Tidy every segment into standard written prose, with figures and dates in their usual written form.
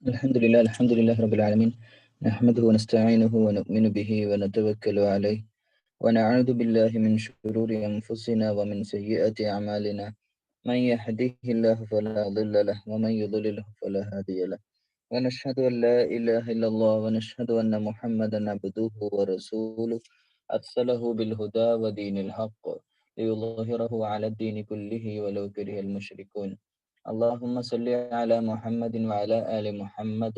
الحمد لله رب العالمين. نحمده ونستعينه ونؤمن به ونتوكل عليه ونعوذ بالله من شرور أنفسنا ومن سيئات أعمالنا. من يهده الله فلا ضل له ومن يضلله فلا هادي له. ونشهد أن لا إله إلا الله ونشهد أن محمدا عبده ورسوله أرسله بالهدى ودين الحق ليظهره على الدين كله ولو كره المشركون. اللهم صل على محمد وعلى آل محمد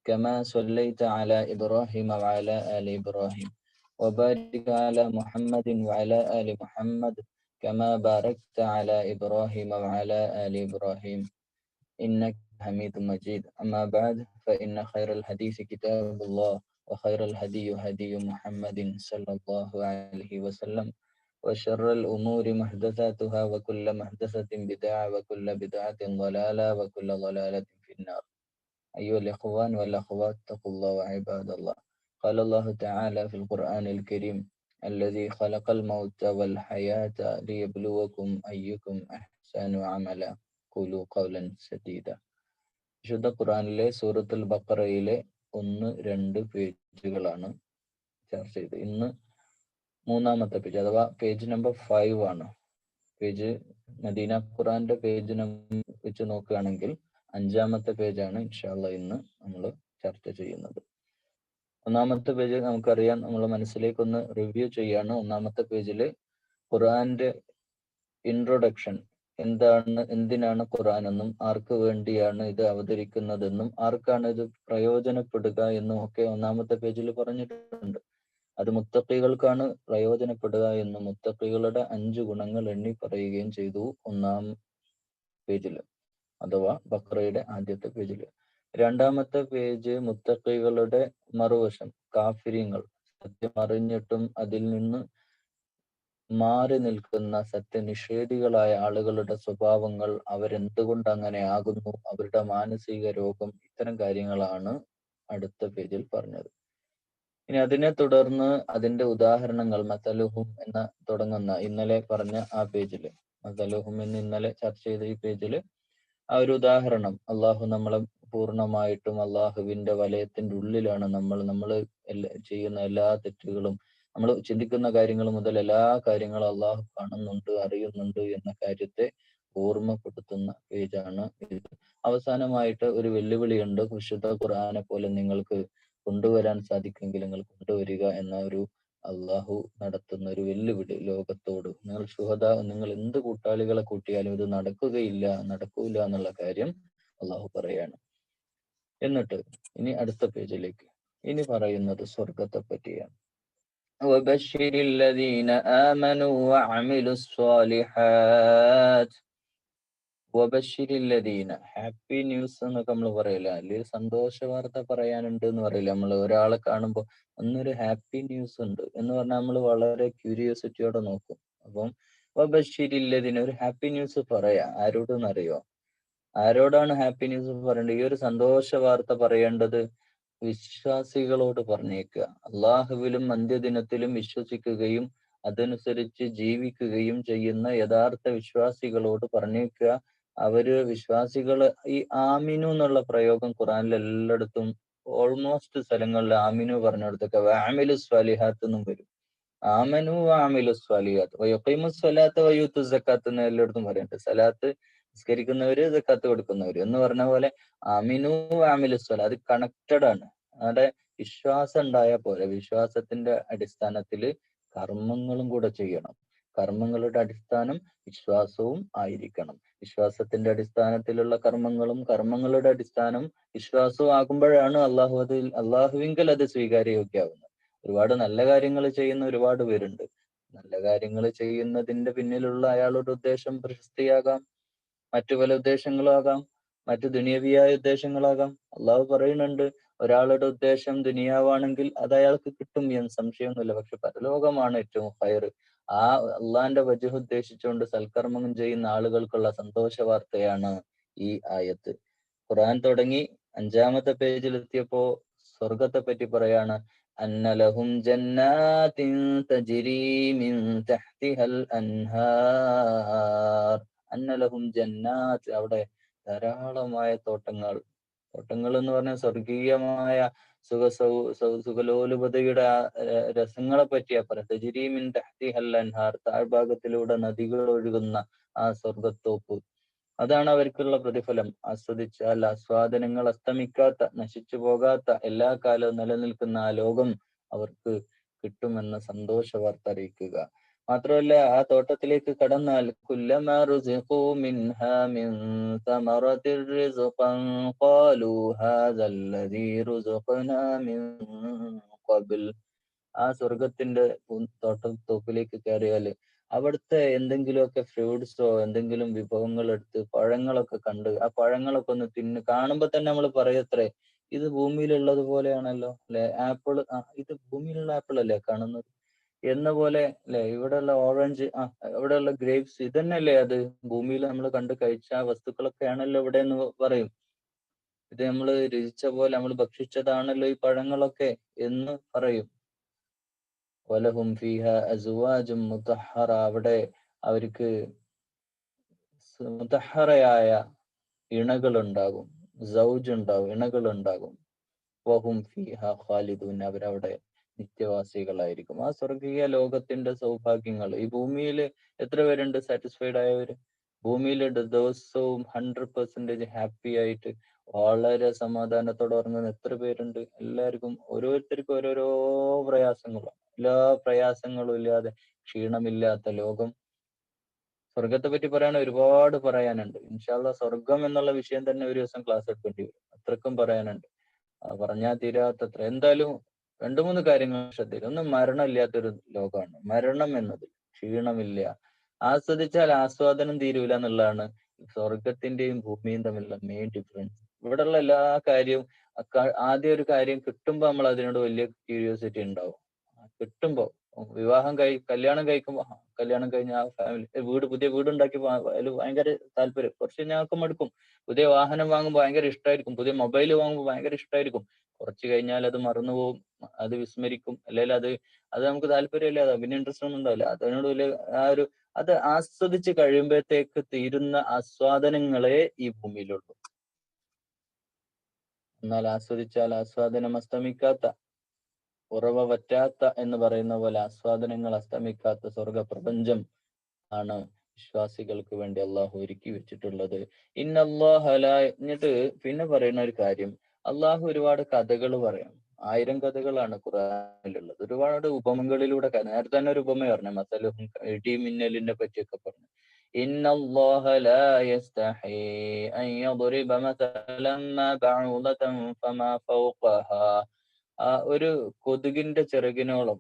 كما صليت على إبراهيم وعلى آل إبراهيم، وبارك على محمد وعلى آل محمد كما باركت على إبراهيم وعلى آل إبراهيم إنك حميد مجيد. أما بعد فإن خير الحديث كتاب الله، وخير الهدي هدي محمد صلى الله عليه وسلم، وشر الأمور محدثاتها وكل محدثة بدعة وكل بدعة ضلالة وكل ضلالة في النار. أيها الإخوان والأخوات اتقوا الله وعباد الله. قال الله تعالى في القرآن الكريم: الذي خلق الموت والحياة ليبلوكم أيكم أحسن عملا قولوا قولا سديدا. വിശുദ്ധ ഖുർആനിലെ സൂറത്തുൽ ബഖറയിലെ 1-2 പേജുകളാണ് ചർച്ച ചെയ്തത്. ഇന്ന് മൂന്നാമത്തെ പേജ് അഥവാ പേജ് നമ്പർ 5 ആണ്. പേജ് മദീന ഖുർആന്റെ പേജ് വെച്ച് നോക്കുകയാണെങ്കിൽ 5-ാമത്തെ പേജാണ് ഇൻഷാ അല്ലാഹ് ഇന്ന് നമ്മൾ ചർച്ച ചെയ്യുന്നത്. ഒന്നാമത്തെ പേജ് നമുക്കറിയാം, നമ്മൾ മനസ്സിലേക്കൊന്ന് റിവ്യൂ ചെയ്യാണ്. ഒന്നാമത്തെ പേജില് ഖുർആന്റെ ഇൻട്രൊഡക്ഷൻ, എന്തിനാണ് ഖുർആൻ എന്നും ആർക്ക് വേണ്ടിയാണ് ഇത് അവതരിക്കുന്നതെന്നും ആർക്കാണ് ഇത് പ്രയോജനപ്പെടുക എന്നും ഒക്കെ ഒന്നാമത്തെ പേജിൽ പറഞ്ഞിട്ടുണ്ട്. അത് മുത്തഖികൾക്കാണ് പ്രയോജനപ്പെടുക എന്നും മുത്തഖികളുടെ 5 ഗുണങ്ങൾ എണ്ണി പറയുകയും ചെയ്തു ഒന്നാം പേജിൽ അഥവാ ബഖറയുടെ ആദ്യത്തെ പേജിൽ. രണ്ടാമത്തെ പേജ് മുത്തഖികളുടെ മറുവശം, കാഫിര്യങ്ങൾ, സത്യം അറിഞ്ഞിട്ടും അതിൽ നിന്ന് മാറി നിൽക്കുന്ന സത്യനിഷേധികളായ ആളുകളുടെ സ്വഭാവങ്ങൾ, അവരെന്തുകൊണ്ട് അങ്ങനെ ആകുന്നു, അവരുടെ മാനസിക രോഗം, ഇത്തരം കാര്യങ്ങളാണ് അടുത്ത പേജിൽ പറഞ്ഞത്. ഇനി അതിനെ തുടർന്ന് അതിന്റെ ഉദാഹരണങ്ങൾ, മതലുഹും എന്ന തുടങ്ങുന്ന ഇന്നലെ പറഞ്ഞ ആ പേജില്, മതലുഹും എന്ന് ഇന്നലെ ചർച്ച ചെയ്ത ഈ പേജില് ആ ഒരു ഉദാഹരണം, അള്ളാഹു നമ്മളെ പൂർണ്ണമായിട്ടും അള്ളാഹുവിന്റെ വലയത്തിന്റെ ഉള്ളിലാണ്. നമ്മൾ ചെയ്യുന്ന എല്ലാ തെറ്റുകളും, നമ്മൾ ചിന്തിക്കുന്ന കാര്യങ്ങൾ മുതൽ എല്ലാ കാര്യങ്ങളും അള്ളാഹു കാണുന്നുണ്ട്, അറിയുന്നുണ്ട് എന്ന കാര്യത്തെ ഓർമ്മപ്പെടുത്തുന്ന പേജാണ് ഇത്. അവസാനമായിട്ട് ഒരു വെല്ലുവിളിയുണ്ട്. വിശുദ്ധ ഖുർആനെ പോലെ നിങ്ങൾക്ക് കൊണ്ടുവരാൻ സാധിക്കുമെങ്കിൽ നിങ്ങൾ കൊണ്ടുവരിക എന്ന ഒരു അള്ളാഹു നടത്തുന്ന ഒരു വെല്ലുവിളി ലോകത്തോട്. നിങ്ങൾ എന്ത് കൂട്ടാളികളെ കൂട്ടിയാലും ഇത് നടക്കൂല എന്നുള്ള കാര്യം അള്ളാഹു പറയാണ്. എന്നിട്ട് ഇനി അടുത്ത പേജിലേക്ക്, ഇനി പറയുന്നത് സ്വർഗത്തെ പറ്റിയാണ്. وبشر الذين آمنوا وعملوا الصالحات. ഹാപ്പി ന്യൂസ് എന്നൊക്കെ നമ്മൾ പറയില്ല, അല്ലെങ്കിൽ സന്തോഷ വാർത്ത പറയാനുണ്ട് എന്ന് പറയില്ല. നമ്മൾ ഒരാളെ കാണുമ്പോൾ ഒന്നൊരു ഹാപ്പി ന്യൂസ് ഉണ്ട് എന്ന് പറഞ്ഞാൽ നമ്മൾ വളരെ ക്യൂരിയോസിറ്റിയോടെ നോക്കും. അപ്പം വബശ്ശിരില്ലദീന, ഒരു ഹാപ്പി ന്യൂസ് പറയാ. ആരോടെന്നറിയോ? ആരോടാണ് ഹാപ്പി ന്യൂസ് പറയേണ്ടത്? ഈ ഒരു സന്തോഷ വാർത്ത പറയേണ്ടത് വിശ്വാസികളോട് പറഞ്ഞേക്കുക. അള്ളാഹുവിലും അന്ത്യദിനത്തിലും വിശ്വസിക്കുകയും അതനുസരിച്ച് ജീവിക്കുകയും ചെയ്യുന്ന യഥാർത്ഥ വിശ്വാസികളോട് പറഞ്ഞേക്കുക. അവര് വിശ്വാസികള്, ഈ ആമിനു എന്നുള്ള പ്രയോഗം ഖുറാനിൽ എല്ലായിടത്തും ഓൾമോസ്റ്റ് സ്ഥലങ്ങളിൽ ആമിനു പറഞ്ഞെടുത്തൊക്കെ ആമിലു സ്വാലിഹാത്ത് എന്നും വരും. ആമനു ആമിലു സ്വാലിഹാത്ത് വയുഖീമു സ്വലാത്ത് വയൂത്തു സക്കാത്ത് എന്ന് എല്ലായിടത്തും പറയുന്നുണ്ട്. സലാത്ത് നിസ്കരിക്കുന്നവര്, സക്കാത്ത് കൊടുക്കുന്നവര് എന്ന് പറഞ്ഞ പോലെ ആമിനു ആമിലു സ്വലാത്ത് അത് കണക്റ്റഡ് ആണ്. അവിടെ വിശ്വാസം ഉണ്ടായാൽ പോലെ വിശ്വാസത്തിന്റെ അടിസ്ഥാനത്തില് കർമ്മങ്ങളും കൂടെ ചെയ്യണം. കർമ്മങ്ങളുടെ അടിസ്ഥാനം വിശ്വാസവും ആയിരിക്കണം. വിശ്വാസത്തിന്റെ അടിസ്ഥാനത്തിലുള്ള കർമ്മങ്ങളും കർമ്മങ്ങളുടെ അടിസ്ഥാനം വിശ്വാസവും ആകുമ്പോഴാണ് അള്ളാഹുവിങ്കൽ അത് സ്വീകാര്യയോഗ്യമാവുന്നത്. ഒരുപാട് നല്ല കാര്യങ്ങൾ ചെയ്യുന്ന ഒരുപാട് പേരുണ്ട്. നല്ല കാര്യങ്ങൾ ചെയ്യുന്നതിന്റെ പിന്നിലുള്ള അയാളുടെ ഉദ്ദേശം പ്രശസ്തിയാകാം, മറ്റു പല ഉദ്ദേശങ്ങളാകാം, മറ്റു ദുനിയവിയായ ഉദ്ദേശങ്ങളാകാം. അള്ളാഹു പറയുന്നുണ്ട്, ഒരാളുടെ ഉദ്ദേശം ദുനിയാവാണെങ്കിൽ അത് അയാൾക്ക് കിട്ടും എന്ന് സംശയമൊന്നുമില്ല. പക്ഷെ പരലോകമാണ് ഏറ്റവും ഹൈർ. ആ അള്ളാന്റെ വജഹ് ഉദ്ദേശിച്ചുകൊണ്ട് സൽക്കർമ്മം ചെയ്യുന്ന ആളുകൾക്കുള്ള സന്തോഷ വാർത്തയാണ് ഈ ആയത്ത്. ഖുർആൻ തുടങ്ങി 5-ാമത്തെ പേജിലെത്തിയപ്പോ സ്വർഗത്തെ പറ്റി പറയാണ്. അന്നലഹും ജന്നാത്തിൻ തജ്രി മിൻ തഹ്തിഹൽ അൻഹാർ. അന്നലഹും ജന്നാത്ത്, അവിടെ ധാരാളമായ തോട്ടങ്ങൾ, തോട്ടങ്ങൾ എന്ന് പറഞ്ഞാൽ സ്വർഗീയമായ സുഖലോലുപതയുടെ ആ രസങ്ങളെ പറ്റിയാ പറയാം. തജ്രീ മിൻ തഹ്തിഹൽ അൻഹാർ, താഴ്ഭാഗത്തിലൂടെ നദികൾ ഒഴുകുന്ന ആ സ്വർഗത്തോപ്പ്, അതാണ് അവർക്കുള്ള പ്രതിഫലം. ആസ്വദിച്ചാൽ ആസ്വാദനങ്ങൾ അസ്തമിക്കാത്ത, നശിച്ചു പോകാത്ത, എല്ലാ കാലവും നിലനിൽക്കുന്ന ആ ലോകം അവർക്ക് കിട്ടുമെന്ന സന്തോഷ വാർത്ത അറിയിക്കുക. മാത്രമല്ല, ആ തോട്ടത്തിലേക്ക് കടന്നാൽ കുല്ലമാ റുസിഖൂ മിൻഹാ മിൻ സമറത്തിർ റിസ്ഖൻ ഖാലൂ ഹാദല്ലദീ റുസിഖ്നാ മിൻ ഖബ്ൽ. ആ സ്വർഗത്തിന്റെ തോപ്പിലേക്ക് കയറിയാല് അവിടുത്തെ എന്തെങ്കിലുമൊക്കെ ഫ്രൂട്ട്സോ എന്തെങ്കിലും വിഭവങ്ങൾ എടുത്ത് പഴങ്ങളൊക്കെ കണ്ട് ആ പഴങ്ങളൊക്കെ ഒന്ന് കാണുമ്പോ തന്നെ നമ്മൾ പറയത്രേ, ഇത് ഭൂമിയിലുള്ളത് പോലെയാണല്ലോ അല്ലെ, ആപ്പിൾ, ഇത് ഭൂമിയിലുള്ള ആപ്പിൾ അല്ലേ കാണുന്നത് എന്ന പോലെ അല്ലെ, ഇവിടെയുള്ള ഓറഞ്ച്, ഇവിടെയുള്ള ഗ്രേപ്സ് ഇതന്നെയല്ലേ അത് ഭൂമിയിൽ നമ്മൾ കണ്ട് കഴിച്ച ആ വസ്തുക്കളൊക്കെ ആണല്ലോ ഇവിടെ എന്ന് പറയും. ഇത് നമ്മൾ രുചിച്ച പോലെ നമ്മൾ ഭക്ഷിച്ചതാണല്ലോ ഈ പഴങ്ങളൊക്കെ എന്ന് പറയും. വലഹും ഫീഹ അസ്വാജും മുതഹറ, അവിടെ അവർക്ക് മുതഹറയായ ഇണകളുണ്ടാകും, സൗജ് ഉണ്ടാകും, ഇണകളുണ്ടാകും. വഹും ഫീഹ ഖാലിദൂൻ, അവരവിടെ നിത്യവാസികളായിരിക്കും. ആ സ്വർഗീയ ലോകത്തിന്റെ സൗഭാഗ്യങ്ങൾ ഈ ഭൂമിയിൽ എത്ര പേരുണ്ട് സാറ്റിസ്ഫൈഡ് ആയവര്? ഭൂമിയിൽ ദിവസവും 100% ഹാപ്പി ആയിട്ട് വളരെ സമാധാനത്തോടെ ഉറങ്ങുന്ന എത്ര പേരുണ്ട്? എല്ലാവർക്കും ഓരോരുത്തർക്കും ഓരോരോ പ്രയാസങ്ങളാണ്. എല്ലാ പ്രയാസങ്ങളും ഇല്ലാതെ ക്ഷീണമില്ലാത്ത ലോകം. സ്വർഗത്തെ പറ്റി പറയാൻ ഒരുപാട് പറയാനുണ്ട്. ഇൻഷാ അല്ലാഹ് സ്വർഗം എന്നുള്ള വിഷയം തന്നെ ഒരു ദിവസം ക്ലാസ് എടുക്കേണ്ടി വരും, അത്രക്കും പറയാനുണ്ട്. പറഞ്ഞാൽ തീരാത്തത്ര. എന്തായാലും രണ്ടു മൂന്ന് കാര്യങ്ങൾ ശ്രദ്ധിക്കുക. ഒന്ന്, മരണമില്ലാത്തൊരു ലോകമാണ്. മരണം എന്നത് ക്ഷീണമില്ല, ആസ്വദിച്ചാൽ ആസ്വാദനം തീരൂല എന്നുള്ളതാണ് സ്വർഗത്തിന്റെയും ഭൂമിയും തമ്മിലുള്ള മെയിൻ ഡിഫറൻസ്. ഇവിടെയുള്ള എല്ലാ കാര്യവും ആദ്യം ഒരു കാര്യം കിട്ടുമ്പോ നമ്മൾ അതിനോട് വലിയ ക്യൂരിയോസിറ്റി ഉണ്ടാവും. കിട്ടുമ്പോ കല്യാണം കഴിക്കുമ്പോ, കല്യാണം കഴിഞ്ഞ ആ ഫാമിലി പുതിയ വീട് ഉണ്ടാക്കിയപ്പോ അതിൽ ഭയങ്കര താല്പര്യം. കുറച്ച് ഞങ്ങൾക്ക് മടുക്കും. പുതിയ വാഹനം വാങ്ങുമ്പോൾ ഭയങ്കര ഇഷ്ടമായിരിക്കും. പുതിയ മൊബൈൽ വാങ്ങുമ്പോൾ ഭയങ്കര ഇഷ്ടമായിരിക്കും. കുറച്ച് കഴിഞ്ഞാൽ അത് മറന്നുപോകും, അത് വിസ്മരിക്കും, അല്ലെങ്കിൽ അത് നമുക്ക് താല്പര്യമില്ലാതെ പിന്നെ ഇൻട്രസ്റ്റ് ഒന്നും ഉണ്ടാവില്ല അതിനോട് വലിയ അത് ആസ്വദിച്ച് കഴിയുമ്പോഴത്തേക്ക് തീരുന്ന ആസ്വാദനങ്ങളെ ഈ ഭൂമിയിലുള്ളൂ. എന്നാൽ ആസ്വദിച്ചാൽ ആസ്വാദനം അസ്തമിക്കാത്ത, ഉറവ വറ്റാത്ത എന്ന് പറയുന്ന പോലെ ആസ്വാദനങ്ങൾ അസ്തമിക്കാത്ത സ്വർഗപ്രപഞ്ചം ആണ് വിശ്വാസികൾക്ക് വേണ്ടി അള്ളാഹു ഒരുക്കി വെച്ചിട്ടുള്ളത്. എന്നിട്ട് പിന്നെ പറയുന്ന ഒരു കാര്യം, അള്ളാഹു ഒരുപാട് കഥകൾ പറയും. 1000 കഥകളാണ് ഖുർആനിലുള്ളത്. ഒരുപാട് ഉപമകളിലൂടെ, നേരത്തെ തന്നെ ഒരു ഉപമ പറഞ്ഞു, മസലുഹും ഇടി മിന്നലിനെ പറ്റിയൊക്കെ പറഞ്ഞു. ഇന്നല്ലാഹ ലാ യസ്തഹി അൻ യദ്രിബ മസലൻ മാ ബഅൂദതൻ ഫമാ ഫൗഖഹാ. ഒരു കൊതുകിന്റെ ചിറകിനോളം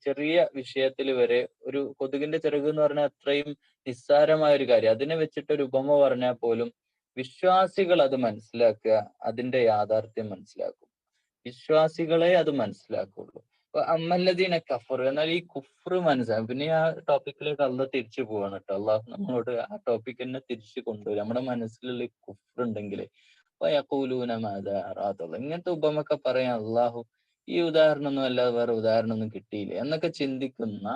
ചെറിയ വിഷയത്തിൽ വരെ, ഒരു കൊതുകിന്റെ ചിറക് എന്ന് പറഞ്ഞാൽ അത്രയും നിസ്സാരമായ ഒരു കാര്യം, അതിനെ വെച്ചിട്ട് ഒരു ഉപമ പറഞ്ഞാൽ പോലും വിശ്വാസികൾ അത് മനസ്സിലാക്കുക, അതിന്റെ യാഥാർത്ഥ്യം മനസ്സിലാക്കും. വിശ്വാസികളെ അത് മനസ്സിലാക്കുള്ളൂ. അപ്പൊ അമ്മല്ലദീന കഫർ, എന്നാൽ ഈ കുഫ്ർ മനസ്സിലാക്കും. പിന്നെ ആ ടോപ്പിക്കിലേക്ക് അള്ളാഹ് തിരിച്ചു പോവാണ് കേട്ടോ. അള്ളാഹു നമ്മളോട് ആ ടോപ്പിക് തന്നെ തിരിച്ചു കൊണ്ടുവരും. നമ്മുടെ മനസ്സിലുള്ള ഈ കുഫ്ർ ഉണ്ടെങ്കിൽ വയഖൂലൂന മാദാ അറാദല്ലാഹ്, ഇങ്ങനത്തെ ഉപമൊക്കെ പറയാൻ അള്ളാഹു ഈ ഉദാഹരണം ഒന്നും അല്ലാതെ വേറെ ഉദാഹരണം ഒന്നും കിട്ടിയില്ല എന്നൊക്കെ ചിന്തിക്കുന്ന,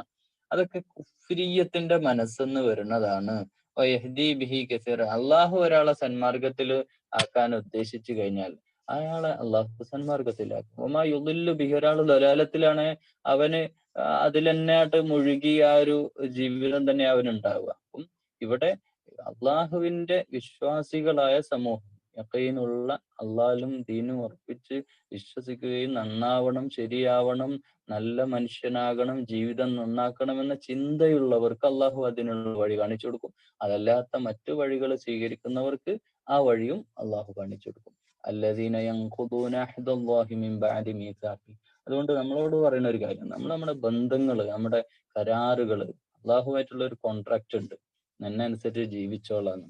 അതൊക്കെ കുഫ്രിയത്തിന്റെ മനസ്സെന്ന് വരുന്നതാണ്. വയഹ്ദി ബിഹി കസീറ, അള്ളാഹു ഒരാളെ സന്മാർഗത്തിൽ ആക്കാൻ ഉദ്ദേശിച്ചു കഴിഞ്ഞാൽ അയാളെ അള്ളാഹു സന്മാർഗത്തിലാക്കും. ഒമാ യുദില്ലു ബിഹി, ഒരാൾ ദലാലത്തിലാണ് അവന് അതിൽ തന്നെയായിട്ട് മുഴുകി ആ ഒരു ജീവിതം തന്നെ അവനുണ്ടാവുക. അപ്പം ഇവിടെ അള്ളാഹുവിന്റെ വിശ്വാസികളായ സമൂഹം, യഖീനുള്ള, അള്ളാഹിലും ദീനും ഉറപ്പിച്ച് വിശ്വസിക്കുകയും നന്നാവണം, ശരിയാവണം, നല്ല മനുഷ്യനാകണം, ജീവിതം നന്നാക്കണം എന്ന ചിന്തയുള്ളവർക്ക് അള്ളാഹു അതിനുള്ള വഴി കാണിച്ചു കൊടുക്കും. അതല്ലാത്ത മറ്റു വഴികൾ സ്വീകരിക്കുന്നവർക്ക് ആ വഴിയും അള്ളാഹു കാണിച്ചു കൊടുക്കും. അല്ലദീന യൻഖുദൂന അഹ്ദല്ലാഹി മിൻ ബഅദി മീസാഖി. അതുകൊണ്ട് നമ്മളോട് പറയുന്ന ഒരു കാര്യം, നമ്മുടെ ബന്ധങ്ങള്, നമ്മുടെ കരാറുകള്, അള്ളാഹുവായിട്ടുള്ള ഒരു കോൺട്രാക്ട് ഉണ്ട്, എന്നെ ജീവിച്ചോളാന്ന്.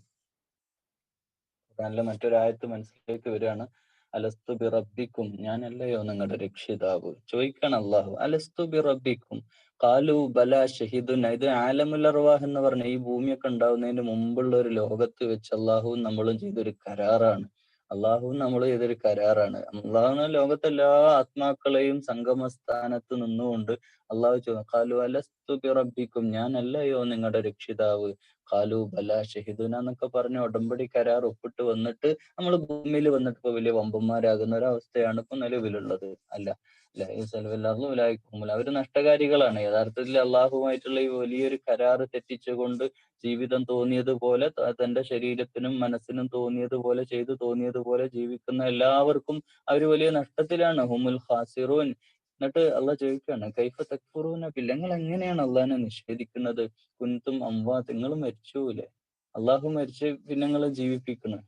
നല്ല മറ്റൊരായത്ത് മനസ്സിലേക്ക് വരികയാണ്. അലസ്തു ബി റബ്ബിക്കും, ഞാനല്ലയോ നിങ്ങളുടെ രക്ഷിതാവ്? ചോദിക്കണം അള്ളാഹു, അലസ്തു ബി റബ്ബിക്കും ഖാലൂ ബലാ ഷഹിദുന. ഇത് ആലമുൽ അർവാഹ് എന്ന് പറഞ്ഞ ഈ ഭൂമിയൊക്കെ ഉണ്ടാവുന്നതിന് മുമ്പുള്ള ഒരു ലോകത്ത് വെച്ച് അള്ളാഹുവും നമ്മളും ചെയ്തൊരു കരാറാണ്. അള്ളാഹു നമ്മൾ ചെയ്തൊരു കരാറാണ്. അള്ളാഹു ലോകത്തെല്ലാ ആത്മാക്കളെയും സംഗമസ്ഥാനത്ത് നിന്നുകൊണ്ട് അള്ളാഹു ചോദിച്ചു, ഖാലു അലസ്തു ബിറബ്ബിക്കും, ഞാനല്ലയോ നിങ്ങളുടെ രക്ഷിതാവ്? ഖാലു ബല ഷഹിദുന എന്നൊക്കെ പറഞ്ഞ് ഉടമ്പടി കരാർ ഒപ്പിട്ട് വന്നിട്ട് നമ്മൾ ഭൂമിയിൽ വന്നിട്ട് ഇപ്പൊ വലിയ വമ്പന്മാരാകുന്ന ഒരവസ്ഥയാണ് ഇപ്പൊ നിലവിലുള്ളത്. അല്ല, അവര് നഷ്ടകാരികളാണ്. യഥാർത്ഥത്തിൽ അള്ളാഹുമായിട്ടുള്ള ഈ വലിയൊരു കരാറ് തെറ്റിച്ചുകൊണ്ട് ജീവിതം തോന്നിയതുപോലെ തന്റെ ശരീരത്തിനും മനസ്സിനും തോന്നിയതുപോലെ ചെയ്തു തോന്നിയതുപോലെ ജീവിക്കുന്ന എല്ലാവർക്കും അവര് വലിയ നഷ്ടത്തിലാണ്. ഹുമുൽ ഖാസിറൂൻ. എന്നിട്ട് അള്ളാഹ് ചോദിക്കുകയാണ്, കൈഫ തക്ഫുറൂന ബില്ലാഹ്, നിങ്ങൾ എങ്ങനെയാണ് അള്ളാഹിനെ നിഷേധിക്കുന്നത്? കുൻതും അംവാത്ത്, നിങ്ങൾ മരിച്ചുല്ലേ? അള്ളാഹു മരിച്ച് പിന്നെ നിങ്ങളെ ജീവിപ്പിക്കുന്നു,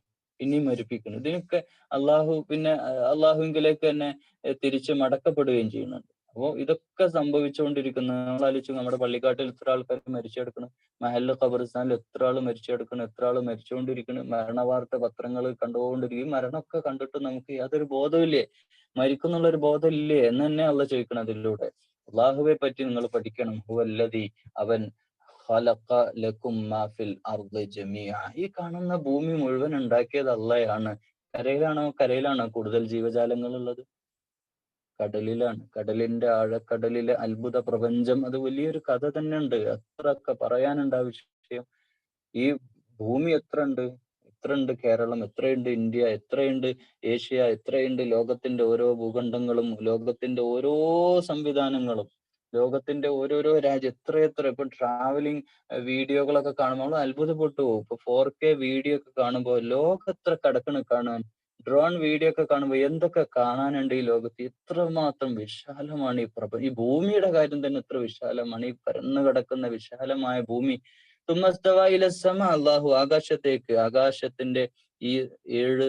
പിന്നെയും മരിപ്പിക്കുന്നു. ഇതിനൊക്കെ അള്ളാഹു പിന്നെ അള്ളാഹുവിലേക്ക് തന്നെ തിരിച്ച് മടക്കപ്പെടുകയും ചെയ്യുന്നുണ്ട്. അപ്പോ ഇതൊക്കെ സംഭവിച്ചുകൊണ്ടിരിക്കുന്ന, നമ്മൾ ആലോചിച്ചു, നമ്മുടെ പള്ളിക്കാട്ടിൽ എത്ര ആൾക്കാർ മരിച്ചു കിടക്കണം, മഹല്ല് ഖബർസ്ഥാനിൽ എത്ര ആള് മരിച്ചു കിടക്കണം, എത്ര ആള് മരിച്ചുകൊണ്ടിരിക്കണം, മരണ വാർത്ത പത്രങ്ങൾ കണ്ടുകൊണ്ടിരിക്കും. മരണമൊക്കെ കണ്ടിട്ട് നമുക്ക് യാതൊരു ബോധമില്ലേ, മരിക്കുന്നുള്ള ഒരു ബോധം ഇല്ലേ എന്ന് തന്നെ അള്ളാഹ് ചോദിക്കണം അതിലൂടെ. അള്ളാഹുവെ പറ്റി നിങ്ങൾ പഠിക്കണം. ഹുവല്ലദി, അവൻ ഖലഖ ലക്കും മാ ഫിൽ അർദി ജമീഅ, ഈ കാണുന്ന ഭൂമി മുഴുവൻ ഉണ്ടാക്കിയത് അള്ളയാണ്. കരയിലാണോ കൂടുതൽ ജീവജാലങ്ങൾ ഉള്ളത്? കടലിലാണ്. കടലിന്റെ ആഴക്കടലിലെ അത്ഭുത പ്രപഞ്ചം, അത് വലിയൊരു കഥ തന്നെ ഉണ്ട്. അത്രയൊക്കെ പറയാനുണ്ട് ആ വിഷയം. ഈ ഭൂമി എത്രയുണ്ട് കേരളം, എത്രയുണ്ട് ഇന്ത്യ, എത്രയുണ്ട് ഏഷ്യ, എത്രയുണ്ട് ലോകത്തിന്റെ ഓരോ ഭൂഖണ്ഡങ്ങളും, ലോകത്തിന്റെ ഓരോ സംവിധാനങ്ങളും, ലോകത്തിന്റെ ഓരോരോ രാജ്യം, എത്രയെത്ര. ഇപ്പൊ ട്രാവലിംഗ് വീഡിയോകളൊക്കെ കാണുമ്പോൾ നമ്മൾ അത്ഭുതപ്പെട്ടു പോകും. ഇപ്പൊ 4K വീഡിയോ ഒക്കെ കാണുമ്പോൾ ലോകം എത്ര കിടക്കണ് കാണാൻ. ഡ്രോൺ വീഡിയോ ഒക്കെ കാണുമ്പോൾ എന്തൊക്കെ കാണാനുണ്ട് ഈ ലോകത്ത്. ഇത്രമാത്രം വിശാലമാണ് ഈ ഭൂമിയുടെ കാര്യം തന്നെ എത്ര വിശാലമാണ്. ഈ പരന്നു കിടക്കുന്ന വിശാലമായ ഭൂമി. തുമ്മസ്തവായിലസമ, അള്ളാഹു ആകാശത്തേക്ക്, ആകാശത്തിന്റെ ഈ 7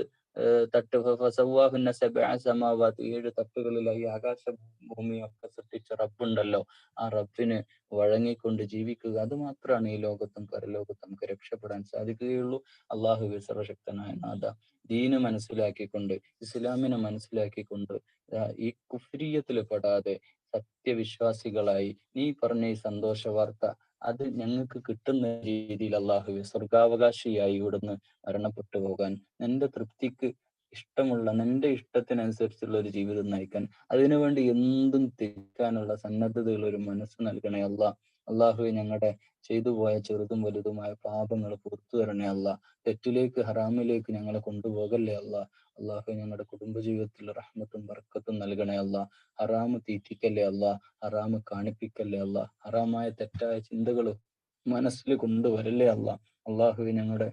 തട്ട്, ഫസവ്വാഹുന്ന സബ്അ സമാവാത്ത്, 7 തട്ടുകളിലായി ആകാശ ഭൂമിയൊക്കെ സൃഷ്ടിച്ച റബ്ബുണ്ടല്ലോ, ആ റബ്ബിന് വഴങ്ങിക്കൊണ്ട് ജീവിക്കുക. അത് മാത്രമാണ് ഈ ലോകത്തും പരലോകത്തും നമുക്ക് രക്ഷപ്പെടാൻ സാധിക്കുകയുള്ളൂ. അള്ളാഹു സർവശക്തനായ നാഥ, ദീന് മനസ്സിലാക്കിക്കൊണ്ട്, ഇസ്ലാമിനെ മനസ്സിലാക്കിക്കൊണ്ട്, ഈ കുഫ്രിയത്തിൽ പെടാതെ സത്യവിശ്വാസികളായി നീ പറഞ്ഞ ഈ സന്തോഷ വാർത്ത അത് ഞങ്ങൾക്ക് കിട്ടുന്ന രീതിയിൽ അള്ളാഹുവെ സ്വർഗാവകാശിയായി ഇവിടുന്ന് മരണപ്പെട്ടു പോകാൻ, നിന്റെ തൃപ്തിക്ക് ഇഷ്ടമുള്ള, നിന്റെ ഇഷ്ടത്തിനനുസരിച്ചുള്ള ഒരു ജീവിതം നയിക്കാൻ, അതിനുവേണ്ടി എന്തും തിരിക്കാനുള്ള സന്നദ്ധതയുള്ള ഒരു മനസ്സ് നൽകണേ അല്ലാ. അള്ളാഹുവെ, ഞങ്ങളുടെ ചെയ്തു പോയ ചെറുതും വലുതുമായ പാപങ്ങൾ പുറത്തു തരണേ അല്ലാ. തെറ്റിലേക്ക്, ഹറാമിലേക്ക് ഞങ്ങളെ കൊണ്ടുപോകല്ലേ അല്ലാ. അള്ളാഹു, ഞങ്ങളുടെ കുടുംബജീവിതത്തിൽ റഹ്മത്തും ബർക്കത്തും നൽകണേ അല്ലാ. ഹറാമ് തീറ്റിക്കല്ലേ അല്ലാ, ഹറാമ് കാണിപ്പിക്കല്ലേ അല്ലാ, ഹറാമായ തെറ്റായ ചിന്തകൾ മനസ്സിൽ കൊണ്ടുവരല്ലേ അല്ലാ. അള്ളാഹുവെ, ഞങ്ങളുടെ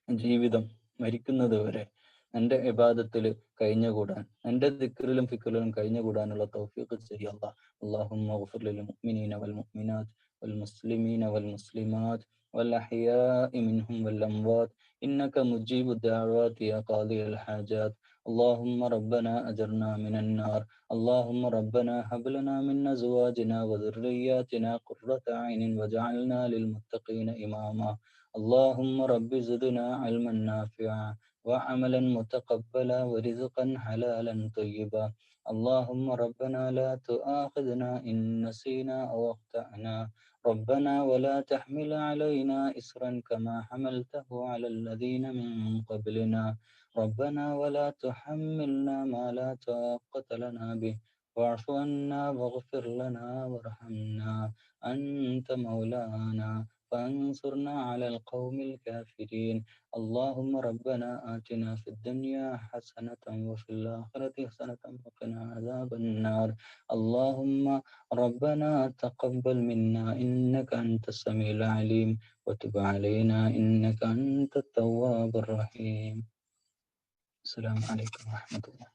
ജീവിതം മരിക്കുന്നത് വരെ നിന്റെ ഇബാദത്തിൽ കഴിഞ്ഞുകൂടാൻ, നിന്റെ ദിക്റിലും ഫിക്റിലും കഴിഞ്ഞുകൂടാനുള്ള തൗഫീഖ് ചെയ്യ അല്ലാ. അല്ലാഹുമ്മ ഗ്ഫിർ ലിൽ മുഅ്മിനീന വൽ മുഅ്മിനാത്ത് വൽ മുസ്ലിമീന വൽ മുസ്ലിമാത്ത് വൽ അഹ്യാഇ മിൻഹും വൽ അംവാത്ത് ഇന്നക മുജീബു ദഅവാതി യാ ഖാദിയൽ ഹാജാത്ത്. اللهم ربنا أجرنا من النار. اللهم ربنا هب لنا من أزواجنا وذرياتنا قرة أعين واجعلنا للمتقين إماما. اللهم رب زدنا علما نافعا وعملا متقبلا ورزقا حلالا طيبا. اللهم ربنا لا تؤاخذنا إن نسينا أو أخطأنا. ربنا ولا تحمل علينا إصرا كما حملته على الذين من قبلنا. ربنا ولا تحملنا ما لا طاقة لنا به واعف عنا واغفر لنا وارحمنا. أنت مولانا فانصرنا على القوم الكافرين. اللهم ربنا آتنا في الدنيا حسنة وفي الآخرة حسنة وقنا عذاب النار. اللهم ربنا تقبل منا إنك أنت السميع العليم وتب علينا إنك أنت التواب الرحيم. السلام عليكم ورحمة الله.